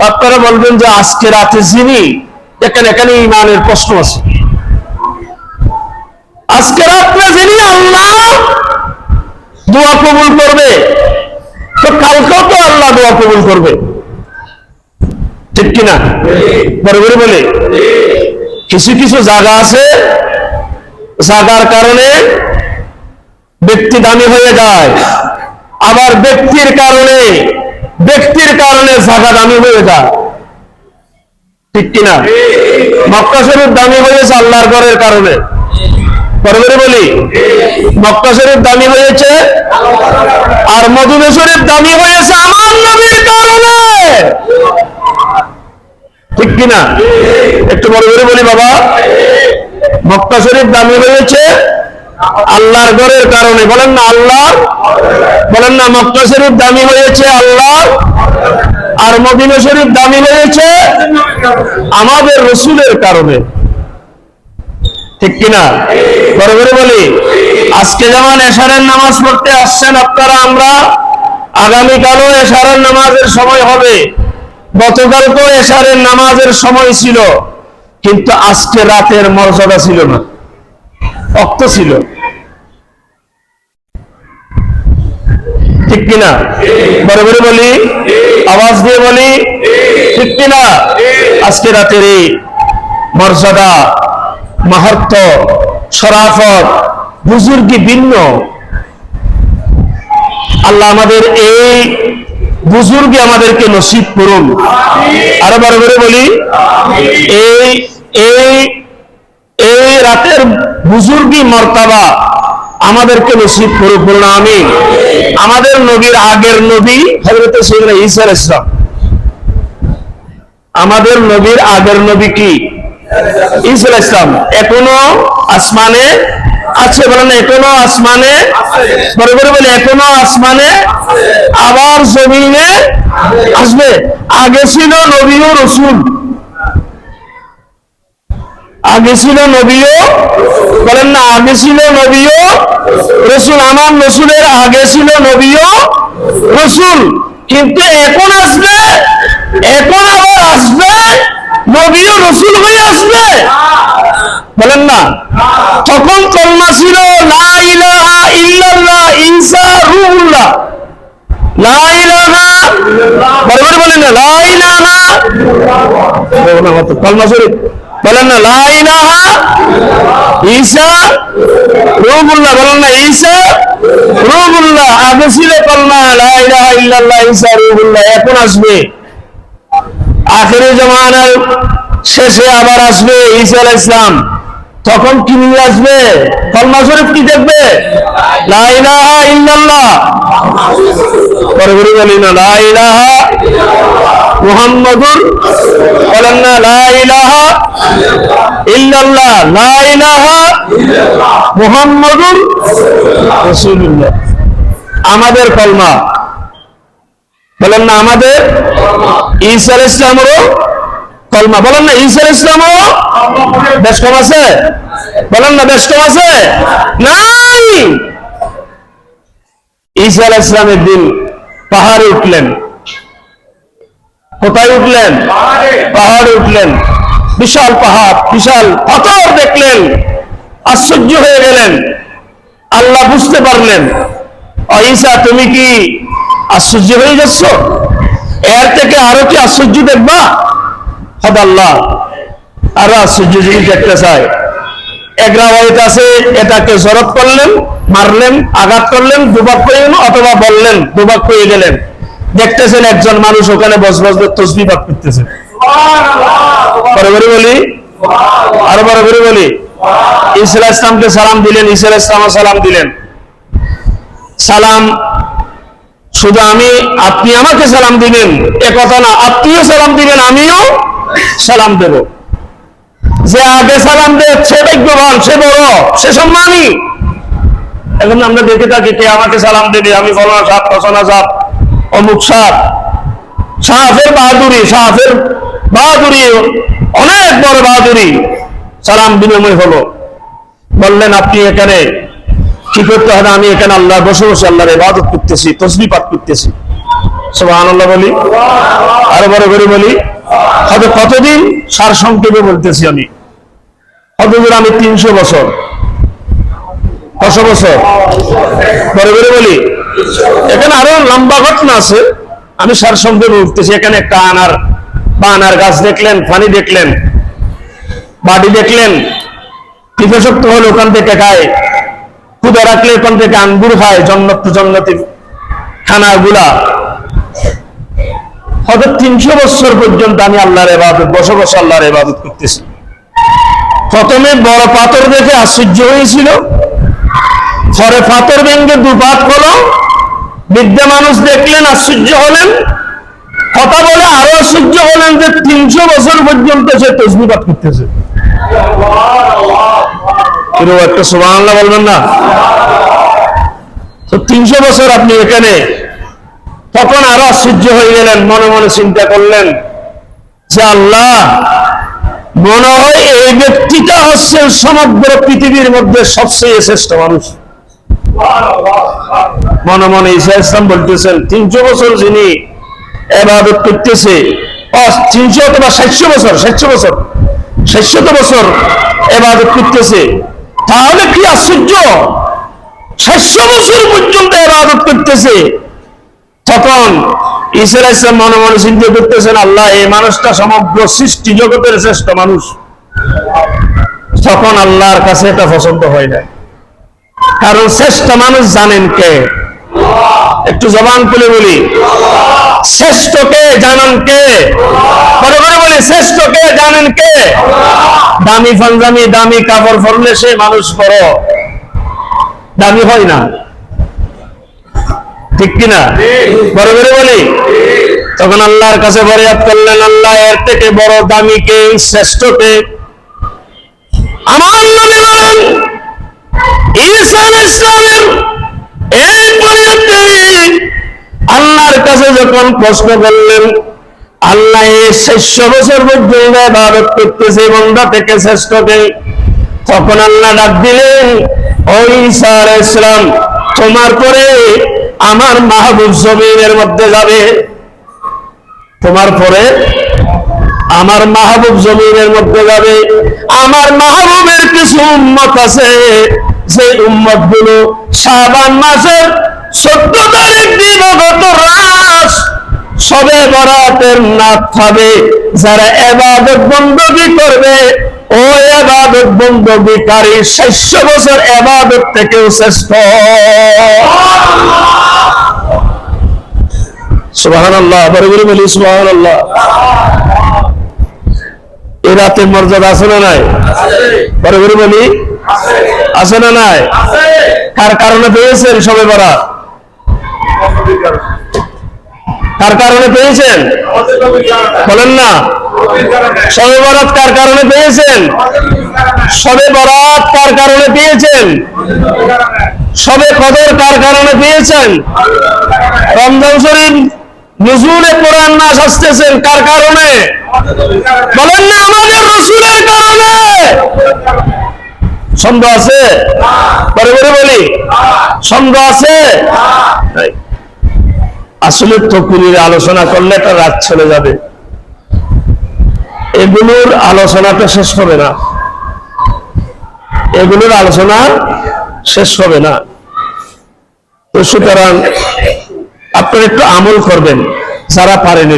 আপনারা বলবেন যে আজকে রাতে যিনি এখানে ইমানের প্রশ্ন আছে। আজকে রাত্রে যিনি আল্লাহ দোয়া কবুল করবে, তো কালকেও তো আল্লাহ দোয়া কবুল করবে, ঠিক কিনা? বরাবরই বলে কিছু কিছু জায়গা আছে, জায়গার কারণে ব্যক্তি দামি হয়ে যায়, আবার ব্যক্তির কারণে জায়গা দামি হয়ে যায়, ঠিক কিনা? মক্কা শরীফ দামি হয়েছে আল্লাহর ঘরের কারণে। বরাবরই বলি মক্কা শরীফ দামি হয়েছে, আর মদিনা শরীফ দামি হয়েছে আমার নবীর কারণে, ঠিক কিনা? একটু বরাবরই বলি বাবা, মক্কা শরীফ দামি হয়েছে আল্লাহর ঘরের কারণে। বলেন না আল্লাহ, বলেন না মক্কা শরীফ দামি হয়েছে আল্লাহ, আর মদিনা শরীফ দামি হয়েছে আমাদের রাসূলের কারণে, ঠিক কিনা? বরাবরই বলি আজকে যেমন এশারের নামাজ পড়তে আসছেন আপনারা, আমরা আগামীকালও এশারের নামাজের সময় হবে, গতকালকেও এশারের নামাজের সময় ছিল, কিন্তু আজকে রাতের মর্যাদা ছিল না, অক্ত ছিল, ঠিক কিনা? বরাবরই বলি, আওয়াজ দিয়ে বলি, ঠিক কিনা? আজকে রাতের এই মর্যাদা, মাহাত্ম্য, শরাফত, বুজুর্গি ভিন্ন। আল্লাহ আমাদের এই বুজুর্গি আমাদেরকে নসিব করুন। আরো বরাবরই বলি এই রাতের বুজুর্গি মর্তাবা আমাদেরকে নসিব করুন, আমিন। আমাদের নবীর আগের নবী হযরত সাইয়েদনা ঈসা আলাইহিস সালাম, আমাদের নবীর আগের নবী কি? ঈসা আলাইহিস সালাম এখনো আসমানে আছে, বলেন এখনো আসমানে, বরাবরই বলি এখনো আসমানে, আবার জমিনে আসবে। আগে ছিল নবী ও রাসূল, আগে ছিল নবী ও, বলেন না আগে ছিল নবী ও রাসূল, আমার রাসূলের আগে ছিল নবী ও রাসূল, কিন্তু এখন আসবে, এখন আবার আসবে নবী ও রাসূল হয়ে আসবে, বলেন না? তখন কলমা ছিল লা ইলাহা ইল্লাল্লাহ ঈসা রূহুল্লাহ, লা ইলাহা, বরাবর বলেন না লা ইলাহা, কলমা শরীফ বলেন না লা ইলাহা ঈসা রূহুল্লাহ, বলেন না ঈসা রূহুল্লাহ। আগে ছিল কলমা লা ইলাহা ইল্লাল্লাহ ঈসা রূহুল্লাহ, এখন আসবে আখিরি জামানার শেষে আবার আসবে ঈসা আলাইহিস সালাম। তখন কি নিয়ে আসবে? কলমা শরীফ কি দেখবে? লা ইলাহা ইল্লাল্লাহ, বরাবরই বলি না লা ইলাহা মুহাম্মাদুর, বলেন না লা ইলাহা ইল্লাল্লাহ, লা ইলাহা মুহাম্মাদুর রাসূলুল্লাহ। আমাদের কলমা, বলেন না আমাদের ঈসা আলাইহিস সালামেরও কলমা, বলেন না ঈসা আলাইহিস সালামও বেশ কম আছে, বলেন না বেশ কম আছে নাই। ঈসা আলাইহিস সালামের দিন পাহাড়ে উঠলেন, কোথায় উঠলেন? পাহাড়ে উঠলেন, বিশাল পাহাড়, বিশাল পাথর দেখলেন, আশ্চর্য হয়ে গেলেন। আল্লাহ বুঝতে পারলেন, ও ঈসা তুমি কি আশ্চর্য হয়ে যাচ্ছ? এর থেকে আরো কি আশ্চর্য দেখবা? হদ আল্লাহ আরো আশ্চর্য জিনিস দেখতে চায়। এক রাওয়ায়াত আছে, এটাকে জরব করলেন, মারলেন, আঘাত করলেন, দুবাক হয়ে গেল, অথবা বললেন দুবাক হয়ে গেলেন। দেখতেছেন একজন মানুষ ওখানে বসবাস তসবিহ পাঠ করতেছে। বরাবরই বলি, আরো বরাবরই বলি, ঈসা আলাইহিস সালামকে সালাম দিলেন, ঈসা আলাইহিস সালাম সালাম দিলেন। সালাম শুধু আপনি আমাকে সালাম দিবেন এ কথা না, আপনিও সালাম দিবেন, আমিও সালাম দেব। যে আগে সালাম দেয় সে ভাগ্যবান, সে বড়, সে সম্মানী। এখন আমরা দেখে থাকি কে আমাকে সালাম দেবে, আমি ফলানা সাহেব, ফসানা সাহেব, অমুক সাহেব, সাহেবের বাহাদুরি, অনেক বড় বাহাদুরি। সালাম বিনিময় হলো, বললেন আপনি এখানে কি করতে হবে? আমি এখানে আল্লাহ বসে বসে আল্লাহর ইবাদত করতেছি, তাসবিহ পাঠ করতেছি। সুবহানাল্লাহ বলি, আরো বড় করে বলি। হবে কতদিন? সার সংক্ষেপে বলতেছি আমি। কতদিন? আমি 300 বছর। কত বছর? বড় করে বলি। এখানে আরো লম্বা ঘটনা আছে, আমি সার সংক্ষেপে বলতেছি। এখানে একটা বানার গাছ দেখলেন, পানি দেখলেন, বাড়ি দেখলেন, পিপাসক্ত হলে ওখান থেকে খায়, ক্ষুধা রাখলে ওখান থেকে আঙ্গুর খায়, জন্নতি খানাগুলা। হয়তো 300 বছর পর্যন্ত আমি আল্লাহর ইবাদত, বসে বসে আল্লাহর ইবাদত করতেছি। প্রথমে বড় পাথর দেখে আশ্চর্য হয়েছিল, পরে পাথর ভেঙে দুপাত হলো, বৃদ্ধ মানুষ দেখলেন, আশ্চর্য হলেন, কথা বলে আরো আশ্চর্য হলেন যে 300 বছর পর্যন্ত সে তাসবিহ পাঠ করতেছে। একটা সুবহানাল্লাহ বলবেন না? তো 300 বছর আপনি এখানে, তখন আরো আশ্চর্য হয়ে গেলেন, মনে মনে চিন্তা করলেন যে আল্লাহ, মনে হয় এই ব্যক্তিটা হচ্ছে সমগ্র পৃথিবীর মধ্যে সবচেয়ে শ্রেষ্ঠ মানুষ। মনে মনে ঈসা ইসলাম বলতেছেন, 300 বছর যিনি ইবাদত করতেছে, 300 অথবা 700 বছর, 700 বছর ইবাদত করতেছে, তাহলে কি আশ্চর্য, 700 বছর পর্যন্ত ইবাদত করতেছে। তখন ঈসা ইসলাম মনে মনে চিন্তা করতেছেন, আল্লাহ, এই মানুষটা সমগ্র সৃষ্টি জগতের শ্রেষ্ঠ মানুষ। তখন আল্লাহর কাছে এটা পছন্দ হয় না, কারণ শ্রেষ্ঠ মানুষ জানেন কে? একটু জবান খুলে বলি, শ্রেষ্ঠকে জানেন কে? বড় করে বলি, শ্রেষ্ঠকে জানেন কে? দামি পাঞ্জাবি, দামি কাপড় পরলে সে মানুষ বড় দামি হয় না, ঠিক কিনা? বড় করে বলি। তখন আল্লাহর কাছে ফরিয়াদ করলেন, আল্লাহ, এর থেকে বড় দামি কে, শ্রেষ্ঠ কে? আমার নবী বলেন, ঈসা ইসলামের এই পরিণতি আল্লাহর কাছে যখন প্রশ্ন করলেন, আল্লাহ এই 600 বছর পর্যন্ত ইবাদত করতেছে বান্দা থেকে শ্রেষ্ঠ কে? তখন আল্লাহ ডাক দিলেন, ও ঈসা আলাইহিস সালাম, তোমার পরে আমার মাহবুব জমিনের মধ্যে যাবে, তোমার পরে আমার মাহবুব জমিনের মধ্যে যাবে। আমার মাহবুবের কিছু উম্মত আছে, যে উম্মত গুলো শাবান মাসের 14 তারিখ দিবাগত রাত শবে বরাতের নাত খাবে। যারা ইবাদত বندگی করবে, ও ইবাদত বندگিকারী 600 বছর ইবাদত থেকেও শ্রেষ্ঠ। সুবহানাল্লাহ, বড় করে বলি সুবহানাল্লাহ। এই রাতের মর্যাদা আছে না নাই? বড় করে বলি, আছে না নাই? কার কারণে পেয়েছেন শবে বরাত? কার কারণে পেয়েছেন? বলেন না। শবে বরাত কার কারণে পেয়েছেন? শবে বরাত কার কারণে পেয়েছেন? শবে কদর কার কারণে পেয়েছেন? রমজান শরীফ নুজুলে কোরআন নাস আসতেছেন কার কারণে? বলেন না, আমাদের রাসূলের কারণে। সন্দেহ আছে? পরে বলি, সন্দেহ আছে? আসলে তকবীরের আলোচনা করলে একটা রাত চলে যাবে, এগুলোর আলোচনাটা শেষ হবে না, এগুলোর আলোচনা শেষ হবে না। তো সুতরাং আপনারা একটু আমল করবেন, যারা পারেন,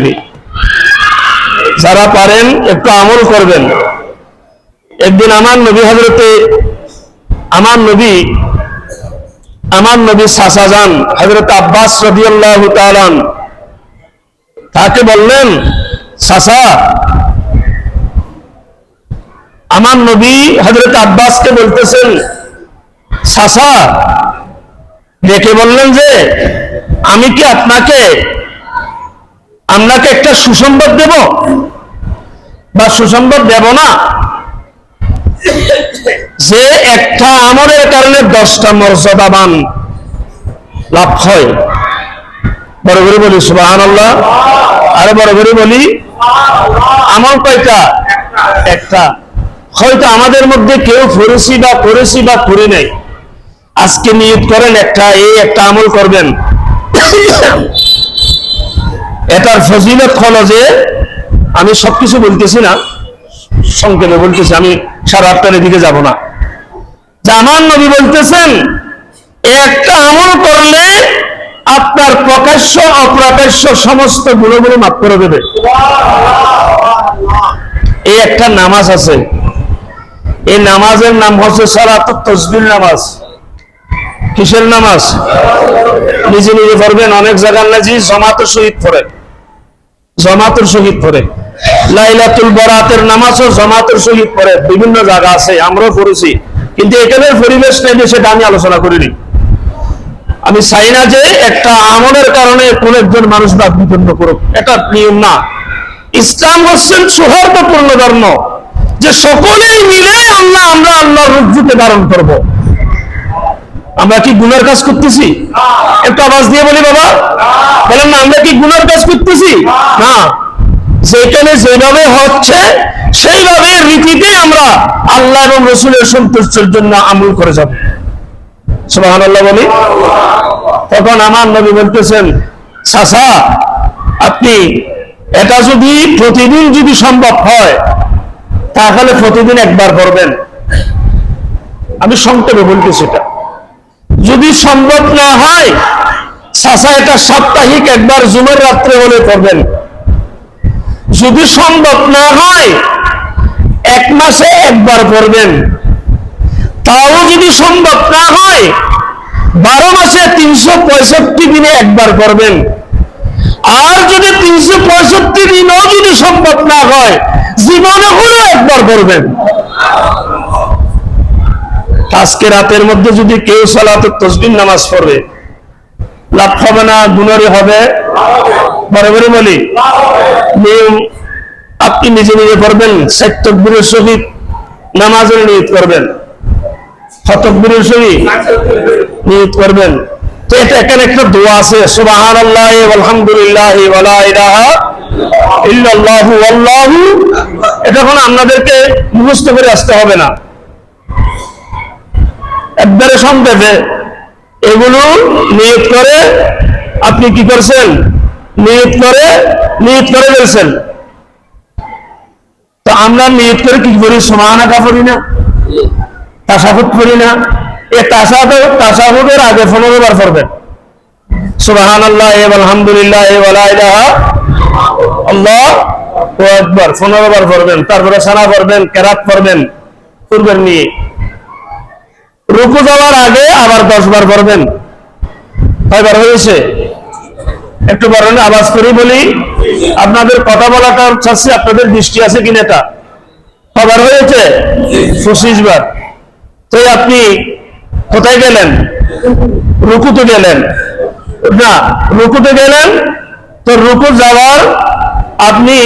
যারা পারেন একটু আমল করবেন। একদিন আমার নবী চাচা যান হযরত আব্বাস রাদিয়াল্লাহু তাআলা তাকে বললেন, চাচা, আমার নবী হযরত আব্বাসকে বলতেছেন, চাচা, ডেকে বললেন যে আমি কি আপনাকে একটা সুসংবাদ দেব বা সুসংবাদ দেব না, যে একটা আমলের কারণে 10টা মর্যাদাবান লাভ হয়। বড় করে বলি সুবহানাল্লাহ, আরে বড় করে বলি, আমল কয়টা? একটা। হয়তো আমাদের মধ্যে কেউ করেছি বা করি নাই, আজকে নিয়ত করেন একটা আমল করবেন। এটার ফজিলত হলো যে, আমি সবকিছু বলতেছি না, সংক্ষেপে বলতেছি, আমি সারা আটটার দিকে যাব না। যে আমার নবী বলতেছেন একটা আমল করলে আপনার প্রকাশ্য অপ্রকাশ্য সমস্ত গুণগুলো মাফ করে দেবে। এই একটা নামাজ আছে, এই নামাজের নাম হচ্ছে সালাতুত তাসবিহ নামাজ। কিসের নামাজ? নিজে নিজে পড়বেন, অনেক জায়গার নাজি জামাতের সহিত পড়ে, জামাতের সহিত পড়ে। লাইলাতুল বরাতের নামাজও জামাতের সহিত পড়ে, বিভিন্ন জায়গা আছে, আমরাও পড়েছি, কিন্তু এখানের পরিবেশ নেই যে সেটা আমি আলোচনা করিনি। আমি চাই না যে একটা আমলের কারণে কোন একজন মানুষ বাদ বিপন্ন করুক, এটা নিয়ম না। ইসলাম হচ্ছেন সৌহার্দ্যপূর্ণ ধর্ম, যে সকলেই মিলে আমরা আল্লাহর রূপকে ধারণ করব। আমরা কি গুনার কাজ করতেছি? একটু আওয়াজ দিয়ে বলি বাবা, বলেন না, আমরা কি গুনার কাজ করতেছি? না, যেখানে যেভাবে হচ্ছে সেইভাবে রীতিতে আমরা আল্লাহ এবং রসুলের সন্তুষ্টির জন্য আমল করে যাব। সুবহানাল্লাহ বলি। তখন আমার নবী বলতেছেন, চাচা আপনি এটা যদি প্রতিদিন যদি সম্ভব হয় তাহলে প্রতিদিন একবার করবেন। আমি সংক্ষেপে বলতেছি, এটা যদি সম্ভব না হয় চাচা এটা সাপ্তাহিক একবার জুমের রাত্রে হলে করবেন। যদি সম্ভব না হয় এক মাসে একবার করবেন। তাও যদি সম্ভব না হয় 12 মাসে 365 দিনে একবার করবেন। আর যদি 365 দিনও যদি সম্ভব না হয় জীবনে হলে একবার করবেন। আজকে রাতের মধ্যে যদি কেউ সালাতুত তাসবিহ নামাজ পড়ে, লাভ হবে না গুনারি হবে? বরাবরই বলি, নিয়ম আপনি নিজে নিজে পড়বেন, 7 তাকবীরের সহিত নামাজের নিয়ত করবেন, 6 তাকবীরের সহিত নিয়ত করবেন। তো এটা এখানে একটা দোয়া আছে, সুবহানাল্লাহি ওয়ালহামদুলিল্লাহি ওয়া লা ইলাহা ইল্লাল্লাহু আল্লাহু। এটা এখন আপনাদেরকে মুখস্থ করে আসতে হবে না, একবারে সংক্ষেপে এগুলো নিয়ত করে আপনি কি করছেন? নিয়ত করে ফেলছেন। তো আমরা নিয়ত করে কি করি? সুবহানাকা পড়ি না, তাশাহুদ পড়ি না? এই তাশাহুদের আগে 15 বার পড়বেন, সুবহানাল্লাহি ওয়ালহামদুলিল্লাহি ওয়া লা ইলাহা আল্লাহু আকবার 15 বার পড়বেন। তারপরে সানা পড়বেন, কেরাত পড়বেন, পূর্বের নিয়ে রুকু যাওয়ার আগে আবার 10 বার পড়বেন। কয়বার হয়েছে? একটু বলেন, আওয়াজ করে বলি, আপনাদের কথা বলাটা চাচ্ছি, আপনাদের দৃষ্টি আছে কিনা এটা? কয়বার হয়েছে? 25 বার। তো আপনি কোথায় গেলেন? রুকুতে গেলেন না? রুকুতে গেলেন, তো রুকু যাওয়ার আপনি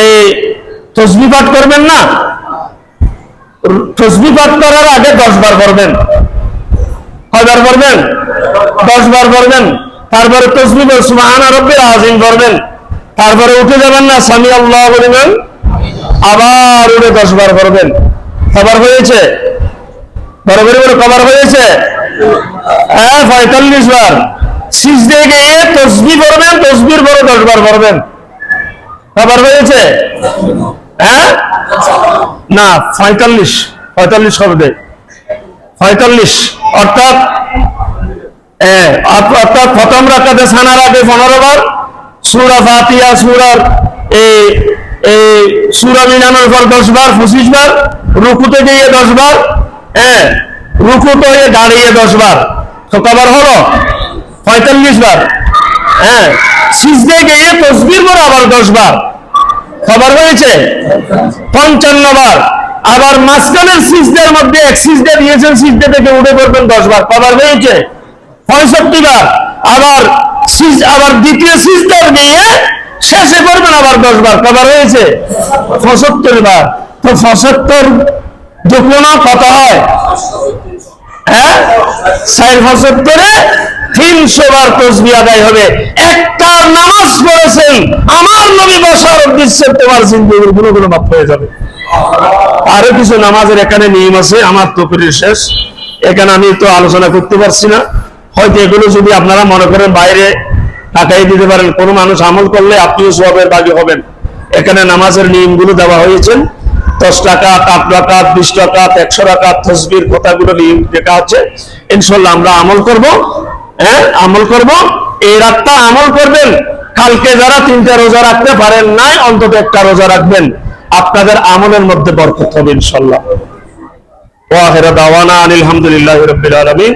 এই তাসবিহ পাঠ করবেন না? তাসবিহ পাঠ করার আগে 10 বার পড়বেন। কয়বার পড়বেন? 10 বার পড়বেন। তারপরে তাসবিহ সুবহান রাব্বিল আযীম পড়বেন। তারপরে উঠে যাবেন না, সামি আল্লাহু বলবেন, আবার উঠে 10 বার পড়বেন। কবার হয়েছে? বরাবর কবার হয়েছে? 45 বার। সিজদায় গিয়ে তাসবিহ পড়বেন, তাসবিহর পরে 10 বার পড়বেন। কবার হয়েছে? না, 45 হবে। 45 অর্থাৎ প্রথম রাকাতে সানার আগে 15 বার, সূরা ফাতিহা, সূরা মিলানোর পর 10 বার, 25 বার, রুকুতে গিয়ে 10 বার, রুকুতে দাঁড়িয়ে 10 বার। তো কবার হলো? 45 বার। সিজদায় গিয়ে তাসবিহ পরে আবার 10 বার। কবার হয়েছে? 55 বার। আবার মাঝখানের সিজদার মধ্যে এক সিজদা দিয়েছেন, সিজদা থেকে উঠে পড়বেন 10 বার। কবার হয়েছে? 65 বার। আবার দ্বিতীয় সিজদার গিয়ে শেষে করবেন আবার 10 বার। কবার হয়েছে? 75 বার। তো 75 দুগুণ কত হয়? 75 300 বার তাসবিহ আদায় হবে। একটা নামাজ পড়েছেন আমার নবী বসার উদ্দেশ্যে, তোমার জিন্দেগির গুণগুলো মাফ হয়ে যাবে। আরো কিছু নামাজের এখানে নিয়ম আছে, আমার তো শেষ, এখানে আমি তো আলোচনা করতে পারছি না। হয়তো এগুলো যদি আপনারা মনে করেন বাইরে টাকাই দিতে পারেন। কোন মানুষ আমল করলে আপনিও সওয়াবের ভাগী হবেন। এখানে নামাজের নিয়মগুলো দেওয়া হয়েছে, 10 টাকা, 8 টাকা, 20 টাকা, 100 টাকা, তসবির কথাগুলো নিয়ম লেখা আছে। ইনশাআল্লাহ আমরা আমল করব। হ্যাঁ, আমল করব। এই রাতটা আমল করবেন। কালকে যারা 3টা রোজা রাখতে পারেন নাই, অন্তত একটা রোজা রাখবেন, আপনাদের আমলের মধ্যে বরকত হবে ইনশাআল্লাহ। ওয়া আখিরু দাওয়ানা আলহামদুলিল্লাহি রাব্বিল আলামিন।